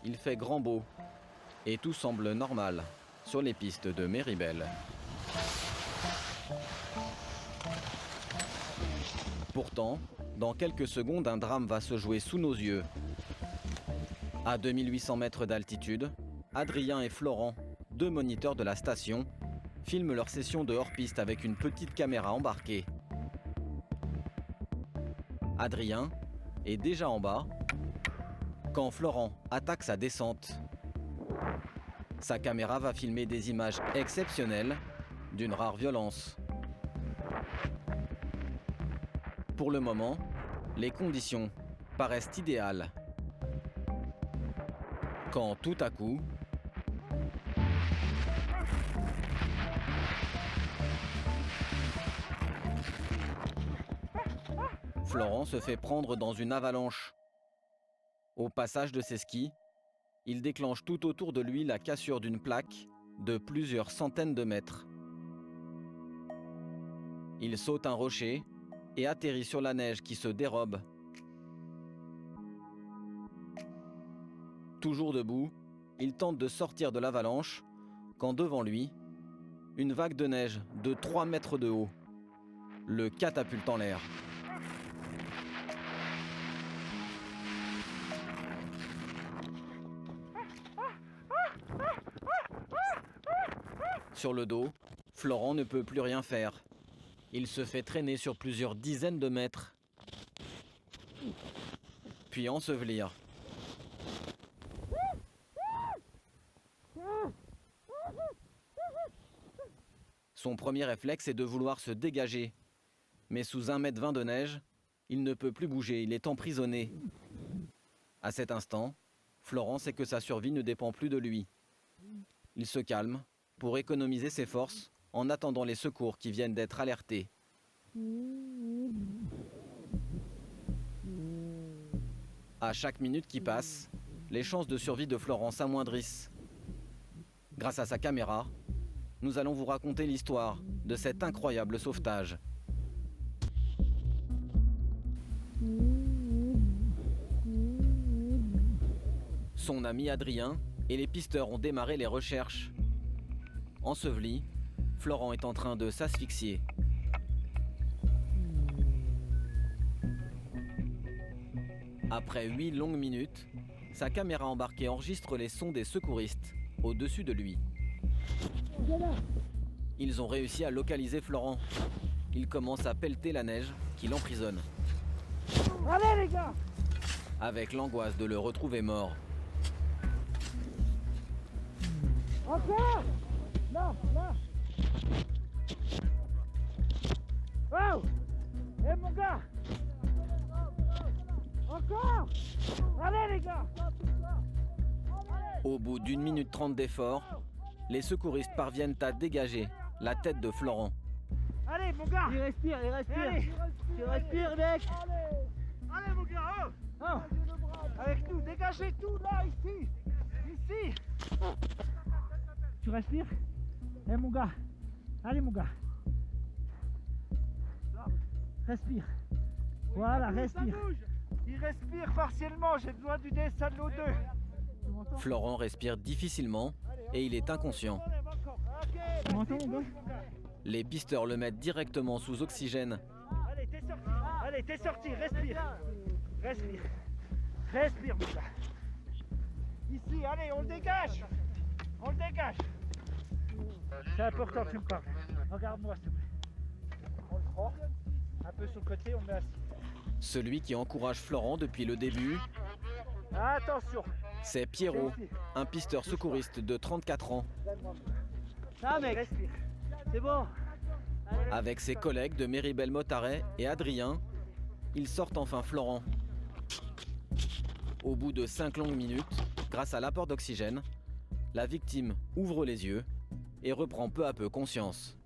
il fait grand beau et tout semble normal sur les pistes de Méribel. Pourtant, dans quelques secondes, un drame va se jouer sous nos yeux. À 2800 mètres d'altitude, Adrien et Florent, deux moniteurs de la station, filment leur session de hors-piste avec une petite caméra embarquée. Adrien est déjà en bas quand Florent attaque sa descente. Sa caméra va filmer des images exceptionnelles d'une rare violence. Pour le moment, les conditions paraissent idéales. Quand tout à coup, Florent se fait prendre dans une avalanche. Au passage de ses skis, il déclenche tout autour de lui la cassure d'une plaque de plusieurs centaines de mètres. Il saute un rocher et atterrit sur la neige qui se dérobe. Toujours debout, il tente de sortir de l'avalanche quand devant lui, une vague de neige de 3 mètres de haut le catapulte en l'air. Sur le dos, Florent ne peut plus rien faire. Il se fait traîner sur plusieurs dizaines de mètres, puis ensevelir. Son premier réflexe est de vouloir se dégager. Mais sous 1,20 m de neige, il ne peut plus bouger, il est emprisonné. À cet instant, Florent sait que sa survie ne dépend plus de lui. Il se calme pour économiser ses forces en attendant les secours qui viennent d'être alertés. À chaque minute qui passe, les chances de survie de Florent s'amoindrissent. Grâce à sa caméra, nous allons vous raconter l'histoire de cet incroyable sauvetage. Son ami Adrien et les pisteurs ont démarré les recherches. Enseveli, Florent est en train de s'asphyxier. Après 8 longues minutes, sa caméra embarquée enregistre les sons des secouristes au-dessus de lui. Ils ont réussi à localiser Florent. Il commence à pelleter la neige qui l'emprisonne. Allez les gars! Avec l'angoisse de le retrouver mort. Encore! Là, là! Oh! Eh mon gars! Encore! Allez les gars! Au bout d'1 minute 30 d'effort, les secouristes parviennent à dégager la tête de Florent. Allez mon gars! Il respire, il respire. Allez. Tu respires, mec. Allez mon gars! Oh! Avec nous, dégagez tout là, ici! Ici! Tu respires? Eh mon gars! Allez mon gars! Respire! Voilà, respire! Il respire partiellement, j'ai besoin du DSLO2! Florent respire difficilement et il est inconscient. Tu m'entends mon gars? Les pisteurs le mettent directement sous oxygène. Allez, t'es sorti! Allez, t'es sorti, respire! Respire! Respire mon gars! Ici, allez, on le dégage! On le dégage! C'est important que tu me parles. Regarde-moi s'il te plaît. On le prend, un peu sur le côté, on le met assis. Celui qui encourage Florent depuis le début, Attention! c'est Pierrot, un pisteur secouriste de 34 ans. Ça, mec, Respire! c'est bon. Avec ses collègues de Méribel Motaret et Adrien, ils sortent enfin Florent. Au bout de 5 longues minutes, grâce à l'apport d'oxygène, la victime ouvre les yeux et reprend peu à peu conscience.